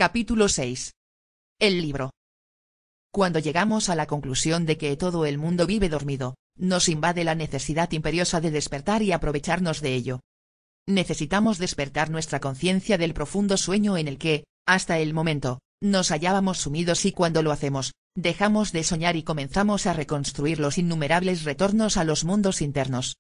Capítulo 6. El libro. Cuando llegamos a la conclusión de que todo el mundo vive dormido, nos invade la necesidad imperiosa de despertar y aprovecharnos de ello. Necesitamos despertar nuestra conciencia del profundo sueño en el que, hasta el momento, nos hallábamos sumidos, y cuando lo hacemos, dejamos de soñar y comenzamos a reconstruir los innumerables retornos a los mundos internos.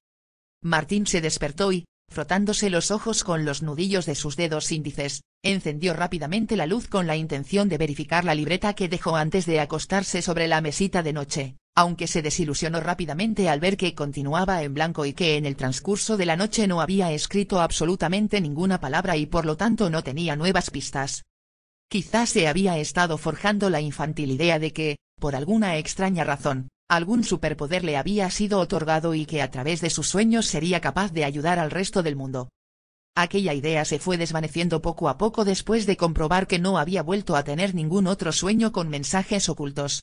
Martín se despertó y, frotándose los ojos con los nudillos de sus dedos índices, encendió rápidamente la luz con la intención de verificar la libreta que dejó antes de acostarse sobre la mesita de noche, aunque se desilusionó rápidamente al ver que continuaba en blanco y que en el transcurso de la noche no había escrito absolutamente ninguna palabra y por lo tanto no tenía nuevas pistas. Quizás se había estado forjando la infantil idea de que, por alguna extraña razón, algún superpoder le había sido otorgado y que a través de sus sueños sería capaz de ayudar al resto del mundo. Aquella idea se fue desvaneciendo poco a poco después de comprobar que no había vuelto a tener ningún otro sueño con mensajes ocultos.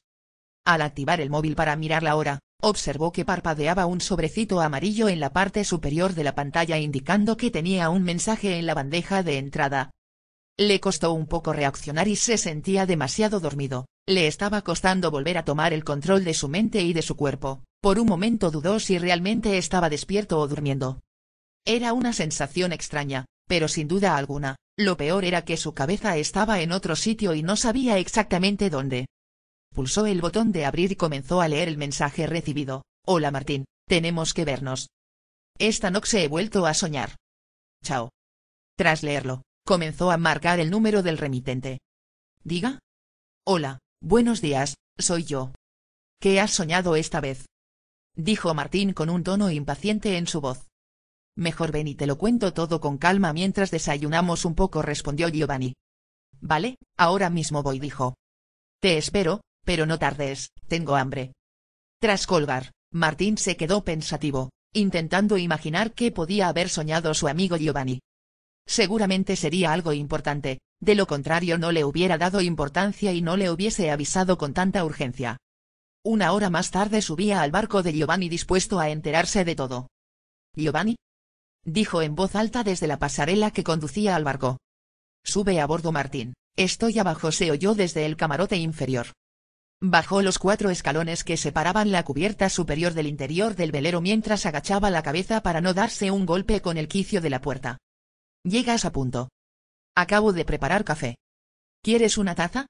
Al activar el móvil para mirar la hora, observó que parpadeaba un sobrecito amarillo en la parte superior de la pantalla indicando que tenía un mensaje en la bandeja de entrada. Le costó un poco reaccionar y se sentía demasiado dormido. Le estaba costando volver a tomar el control de su mente y de su cuerpo. Por un momento dudó si realmente estaba despierto o durmiendo. Era una sensación extraña, pero sin duda alguna, lo peor era que su cabeza estaba en otro sitio y no sabía exactamente dónde. Pulsó el botón de abrir y comenzó a leer el mensaje recibido. Hola Martín, tenemos que vernos. Esta noche he vuelto a soñar. Chao. Tras leerlo, comenzó a marcar el número del remitente. Diga. Hola, buenos días, soy yo. ¿Qué has soñado esta vez? Dijo Martín con un tono impaciente en su voz. Mejor ven y te lo cuento todo con calma mientras desayunamos un poco, respondió Giovanni. Vale, ahora mismo voy, dijo. Te espero, pero no tardes, tengo hambre. Tras colgar, Martín se quedó pensativo, intentando imaginar qué podía haber soñado su amigo Giovanni. Seguramente sería algo importante, de lo contrario no le hubiera dado importancia y no le hubiese avisado con tanta urgencia. Una hora más tarde subía al barco de Giovanni dispuesto a enterarse de todo. ¿Giovanni? Dijo en voz alta desde la pasarela que conducía al barco. Sube a bordo Martín, estoy abajo, se oyó desde el camarote inferior. Bajó los 4 escalones que separaban la cubierta superior del interior del velero mientras agachaba la cabeza para no darse un golpe con el quicio de la puerta. Llegas a punto. Acabo de preparar café. ¿Quieres una taza?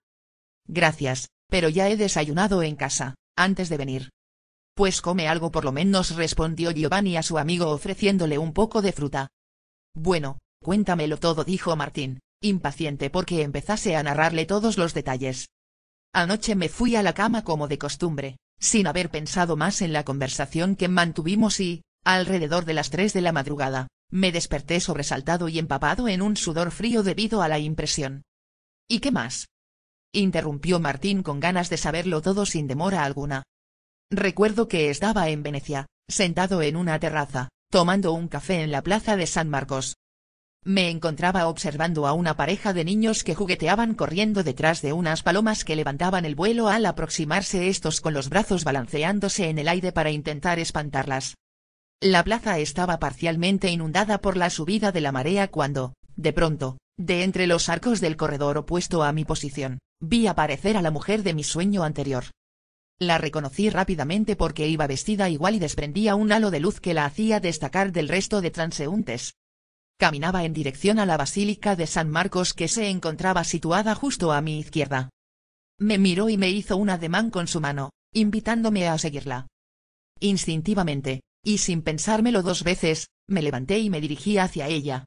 Gracias, pero ya he desayunado en casa, antes de venir. Pues come algo por lo menos, respondió Giovanni a su amigo ofreciéndole un poco de fruta. Bueno, cuéntamelo todo, dijo Martín, impaciente porque empezase a narrarle todos los detalles. Anoche me fui a la cama como de costumbre, sin haber pensado más en la conversación que mantuvimos y, alrededor de las 3 de la madrugada, me desperté sobresaltado y empapado en un sudor frío debido a la impresión. ¿Y qué más? Interrumpió Martín con ganas de saberlo todo sin demora alguna. Recuerdo que estaba en Venecia, sentado en una terraza, tomando un café en la plaza de San Marcos. Me encontraba observando a una pareja de niños que jugueteaban corriendo detrás de unas palomas que levantaban el vuelo al aproximarse estos con los brazos balanceándose en el aire para intentar espantarlas. La plaza estaba parcialmente inundada por la subida de la marea cuando, de pronto, de entre los arcos del corredor opuesto a mi posición, vi aparecer a la mujer de mi sueño anterior. La reconocí rápidamente porque iba vestida igual y desprendía un halo de luz que la hacía destacar del resto de transeúntes. Caminaba en dirección a la Basílica de San Marcos que se encontraba situada justo a mi izquierda. Me miró y me hizo un ademán con su mano, invitándome a seguirla. Instintivamente, y sin pensármelo 2 veces, me levanté y me dirigí hacia ella.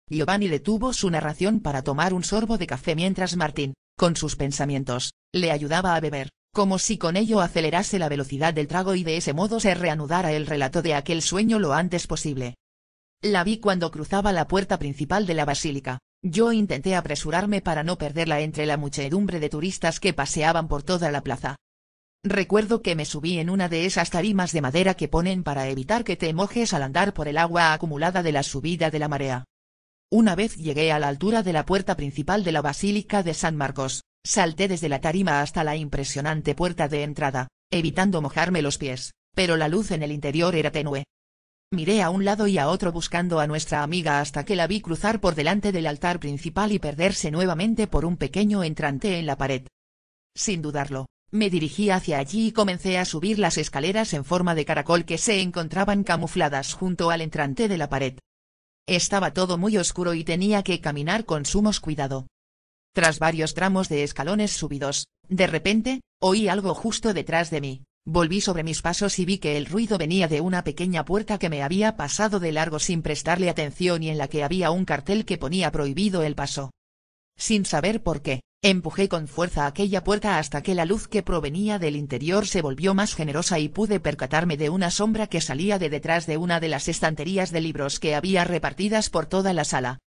Giovanni detuvo su narración para tomar un sorbo de café mientras Martín, con sus pensamientos, le ayudaba a beber, como si con ello acelerase la velocidad del trago y de ese modo se reanudara el relato de aquel sueño lo antes posible. La vi cuando cruzaba la puerta principal de la basílica. Yo intenté apresurarme para no perderla entre la muchedumbre de turistas que paseaban por toda la plaza. Recuerdo que me subí en una de esas tarimas de madera que ponen para evitar que te mojes al andar por el agua acumulada de la subida de la marea. Una vez llegué a la altura de la puerta principal de la Basílica de San Marcos, salté desde la tarima hasta la impresionante puerta de entrada, evitando mojarme los pies, pero la luz en el interior era tenue. Miré a un lado y a otro buscando a nuestra amiga hasta que la vi cruzar por delante del altar principal y perderse nuevamente por un pequeño entrante en la pared. Sin dudarlo, me dirigí hacia allí y comencé a subir las escaleras en forma de caracol que se encontraban camufladas junto al entrante de la pared. Estaba todo muy oscuro y tenía que caminar con sumos cuidado. Tras varios tramos de escalones subidos, de repente, oí algo justo detrás de mí. Volví sobre mis pasos y vi que el ruido venía de una pequeña puerta que me había pasado de largo sin prestarle atención y en la que había un cartel que ponía prohibido el paso. Sin saber por qué, empujé con fuerza aquella puerta hasta que la luz que provenía del interior se volvió más generosa y pude percatarme de una sombra que salía de detrás de una de las estanterías de libros que había repartidas por toda la sala.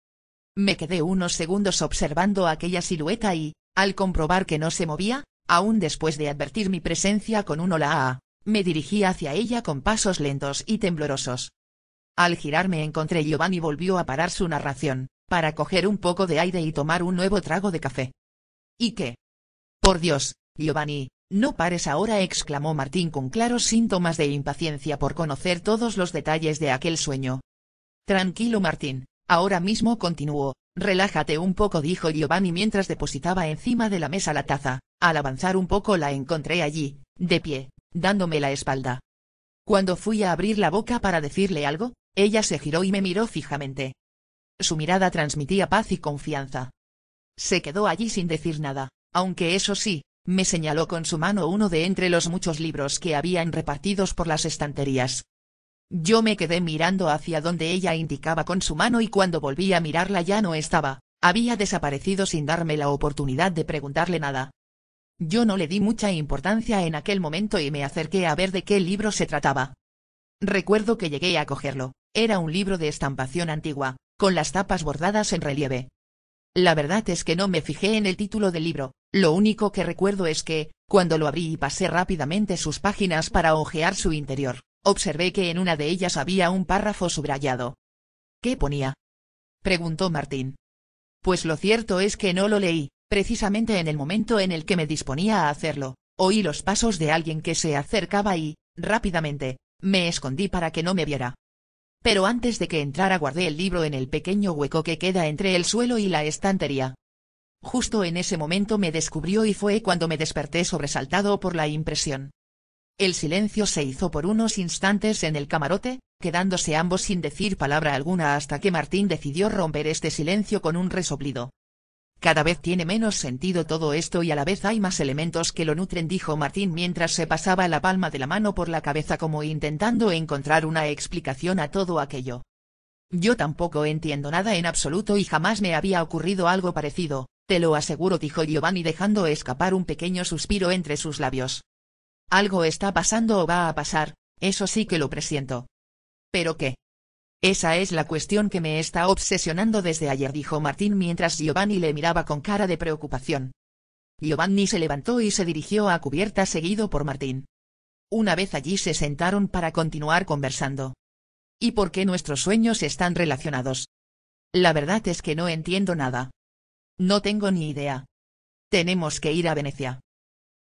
Me quedé unos segundos observando aquella silueta y, al comprobar que no se movía, aún después de advertir mi presencia con un hola, me dirigí hacia ella con pasos lentos y temblorosos. Al girarme encontré Giovanni volvió a parar su narración, para coger un poco de aire y tomar un nuevo trago de café. ¿Y qué? Por Dios, Giovanni, no pares ahora, exclamó Martín con claros síntomas de impaciencia por conocer todos los detalles de aquel sueño. Tranquilo Martín, ahora mismo continuó, relájate un poco, dijo Giovanni mientras depositaba encima de la mesa la taza. Al avanzar un poco la encontré allí, de pie, dándome la espalda. Cuando fui a abrir la boca para decirle algo, ella se giró y me miró fijamente. Su mirada transmitía paz y confianza. Se quedó allí sin decir nada, aunque eso sí, me señaló con su mano uno de entre los muchos libros que habían repartidos por las estanterías. Yo me quedé mirando hacia donde ella indicaba con su mano y cuando volví a mirarla ya no estaba, había desaparecido sin darme la oportunidad de preguntarle nada. Yo no le di mucha importancia en aquel momento y me acerqué a ver de qué libro se trataba. Recuerdo que llegué a cogerlo, era un libro de estampación antigua, con las tapas bordadas en relieve. La verdad es que no me fijé en el título del libro, lo único que recuerdo es que, cuando lo abrí y pasé rápidamente sus páginas para hojear su interior, observé que en una de ellas había un párrafo subrayado. ¿Qué ponía?, preguntó Martín. Pues lo cierto es que no lo leí. Precisamente en el momento en el que me disponía a hacerlo, oí los pasos de alguien que se acercaba y, rápidamente, me escondí para que no me viera. Pero antes de que entrara guardé el libro en el pequeño hueco que queda entre el suelo y la estantería. Justo en ese momento me descubrió y fue cuando me desperté sobresaltado por la impresión. El silencio se hizo por unos instantes en el camarote, quedándose ambos sin decir palabra alguna hasta que Martín decidió romper este silencio con un resoplido. Cada vez tiene menos sentido todo esto y a la vez hay más elementos que lo nutren, dijo Martín mientras se pasaba la palma de la mano por la cabeza como intentando encontrar una explicación a todo aquello. Yo tampoco entiendo nada en absoluto y jamás me había ocurrido algo parecido, te lo aseguro, dijo Giovanni dejando escapar un pequeño suspiro entre sus labios. Algo está pasando o va a pasar, eso sí que lo presiento. ¿Pero qué? Esa es la cuestión que me está obsesionando desde ayer, dijo Martín mientras Giovanni le miraba con cara de preocupación. Giovanni se levantó y se dirigió a cubierta seguido por Martín. Una vez allí se sentaron para continuar conversando. ¿Y por qué nuestros sueños están relacionados? La verdad es que no entiendo nada. No tengo ni idea. Tenemos que ir a Venecia.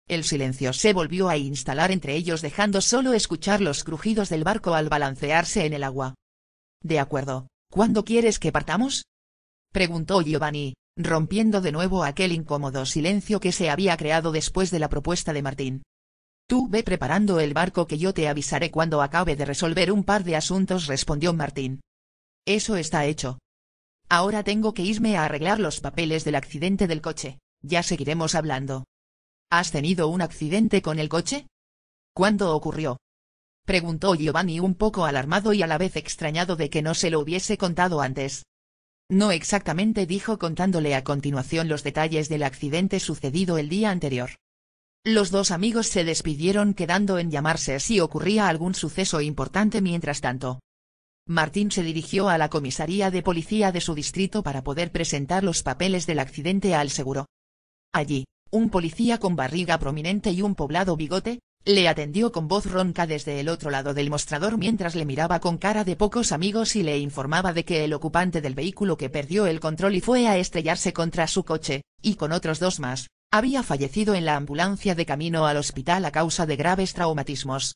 El silencio se volvió a instalar entre ellos dejando solo escuchar los crujidos del barco al balancearse en el agua. De acuerdo, ¿cuándo quieres que partamos?, preguntó Giovanni, rompiendo de nuevo aquel incómodo silencio que se había creado después de la propuesta de Martín. Tú ve preparando el barco que yo te avisaré cuando acabe de resolver un par de asuntos, respondió Martín. Eso está hecho. Ahora tengo que irme a arreglar los papeles del accidente del coche, ya seguiremos hablando. ¿Has tenido un accidente con el coche? ¿Cuándo ocurrió?, preguntó Giovanni un poco alarmado y a la vez extrañado de que no se lo hubiese contado antes. No exactamente, dijo contándole a continuación los detalles del accidente sucedido el día anterior. Los dos amigos se despidieron quedando en llamarse si ocurría algún suceso importante mientras tanto. Martín se dirigió a la comisaría de policía de su distrito para poder presentar los papeles del accidente al seguro. Allí, un policía con barriga prominente y un poblado bigote, le atendió con voz ronca desde el otro lado del mostrador mientras le miraba con cara de pocos amigos y le informaba de que el ocupante del vehículo que perdió el control y fue a estrellarse contra su coche, y con otros dos más, había fallecido en la ambulancia de camino al hospital a causa de graves traumatismos.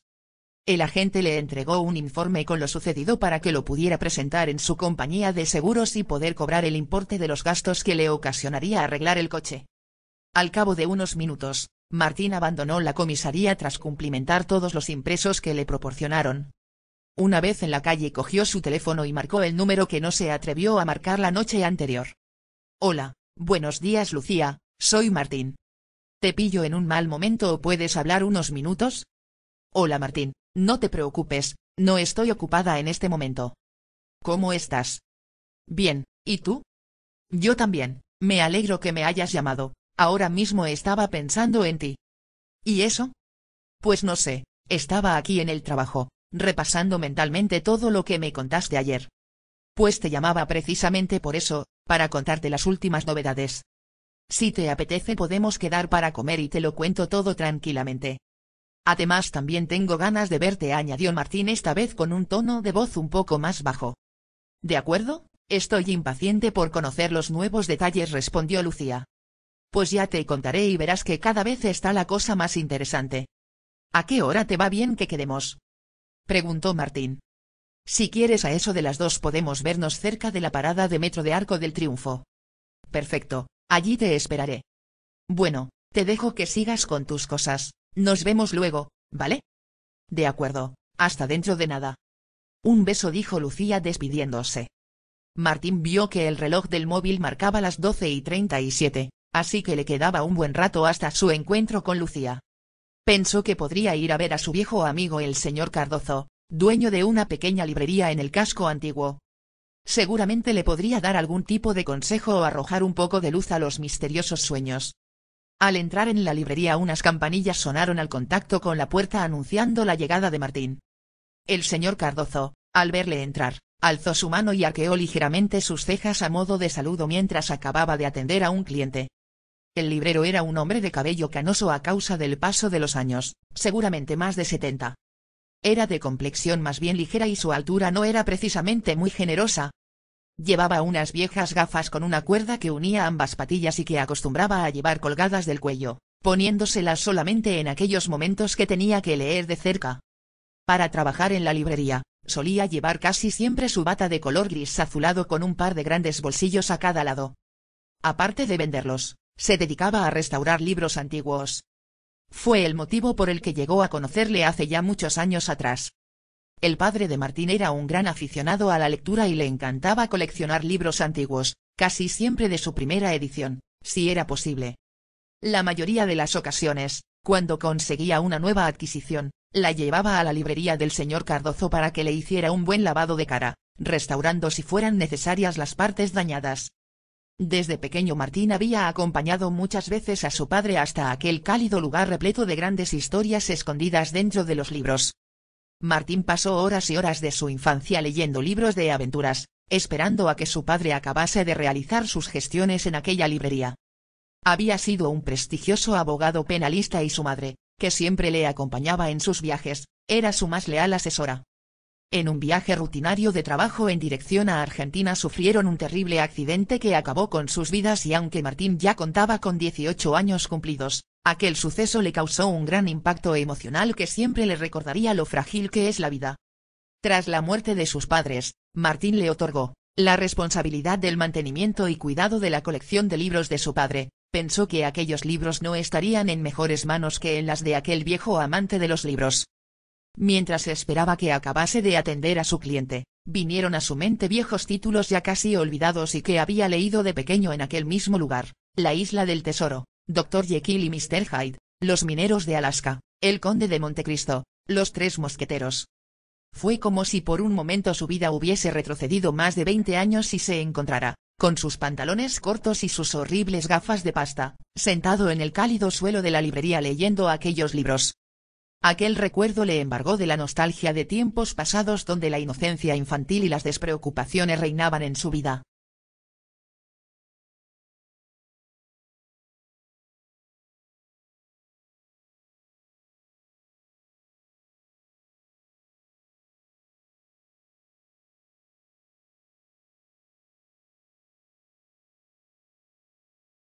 El agente le entregó un informe con lo sucedido para que lo pudiera presentar en su compañía de seguros y poder cobrar el importe de los gastos que le ocasionaría arreglar el coche. Al cabo de unos minutos, Martín abandonó la comisaría tras cumplimentar todos los impresos que le proporcionaron. Una vez en la calle cogió su teléfono y marcó el número que no se atrevió a marcar la noche anterior. Hola, buenos días Lucía, soy Martín. ¿Te pillo en un mal momento o puedes hablar unos minutos? Hola Martín, no te preocupes, no estoy ocupada en este momento. ¿Cómo estás? Bien, ¿y tú? Yo también, me alegro que me hayas llamado, ahora mismo estaba pensando en ti. ¿Y eso? Pues no sé, estaba aquí en el trabajo, repasando mentalmente todo lo que me contaste ayer. Pues te llamaba precisamente por eso, para contarte las últimas novedades. Si te apetece podemos quedar para comer y te lo cuento todo tranquilamente. Además también tengo ganas de verte, añadió Martín esta vez con un tono de voz un poco más bajo. ¿De acuerdo? Estoy impaciente por conocer los nuevos detalles, respondió Lucía. Pues ya te contaré y verás que cada vez está la cosa más interesante. ¿A qué hora te va bien que quedemos? Preguntó Martín. Si quieres a eso de las 2 podemos vernos cerca de la parada de metro de Arco del Triunfo. Perfecto, allí te esperaré. Bueno, te dejo que sigas con tus cosas, nos vemos luego, ¿vale? De acuerdo, hasta dentro de nada. Un beso, dijo Lucía despidiéndose. Martín vio que el reloj del móvil marcaba las 12:37, así que le quedaba un buen rato hasta su encuentro con Lucía. Pensó que podría ir a ver a su viejo amigo el señor Cardozo, dueño de una pequeña librería en el casco antiguo. Seguramente le podría dar algún tipo de consejo o arrojar un poco de luz a los misteriosos sueños. Al entrar en la librería unas campanillas sonaron al contacto con la puerta anunciando la llegada de Martín. El señor Cardozo, al verle entrar, alzó su mano y arqueó ligeramente sus cejas a modo de saludo mientras acababa de atender a un cliente. El librero era un hombre de cabello canoso a causa del paso de los años, seguramente más de 70. Era de complexión más bien ligera y su altura no era precisamente muy generosa. Llevaba unas viejas gafas con una cuerda que unía ambas patillas y que acostumbraba a llevar colgadas del cuello, poniéndoselas solamente en aquellos momentos que tenía que leer de cerca. Para trabajar en la librería, solía llevar casi siempre su bata de color gris azulado con un par de grandes bolsillos a cada lado. Aparte de venderlos, se dedicaba a restaurar libros antiguos. Fue el motivo por el que llegó a conocerle hace ya muchos años atrás. El padre de Martín era un gran aficionado a la lectura y le encantaba coleccionar libros antiguos, casi siempre de su primera edición, si era posible. La mayoría de las ocasiones, cuando conseguía una nueva adquisición, la llevaba a la librería del señor Cardozo para que le hiciera un buen lavado de cara, restaurando si fueran necesarias las partes dañadas. Desde pequeño Martín había acompañado muchas veces a su padre hasta aquel cálido lugar repleto de grandes historias escondidas dentro de los libros. Martín pasó horas y horas de su infancia leyendo libros de aventuras, esperando a que su padre acabase de realizar sus gestiones en aquella librería. Había sido un prestigioso abogado penalista y su madre, que siempre le acompañaba en sus viajes, era su más leal asesora. En un viaje rutinario de trabajo en dirección a Argentina sufrieron un terrible accidente que acabó con sus vidas y aunque Martín ya contaba con 18 años cumplidos, aquel suceso le causó un gran impacto emocional que siempre le recordaría lo frágil que es la vida. Tras la muerte de sus padres, Martín le otorgó la responsabilidad del mantenimiento y cuidado de la colección de libros de su padre. Pensó que aquellos libros no estarían en mejores manos que en las de aquel viejo amante de los libros. Mientras esperaba que acabase de atender a su cliente, vinieron a su mente viejos títulos ya casi olvidados y que había leído de pequeño en aquel mismo lugar: La isla del tesoro, Dr. Jekyll y Mr. Hyde, Los mineros de Alaska, El conde de Montecristo, Los tres mosqueteros. Fue como si por un momento su vida hubiese retrocedido más de 20 años y se encontrara, con sus pantalones cortos y sus horribles gafas de pasta, sentado en el cálido suelo de la librería leyendo aquellos libros. Aquel recuerdo le embargó de la nostalgia de tiempos pasados donde la inocencia infantil y las despreocupaciones reinaban en su vida.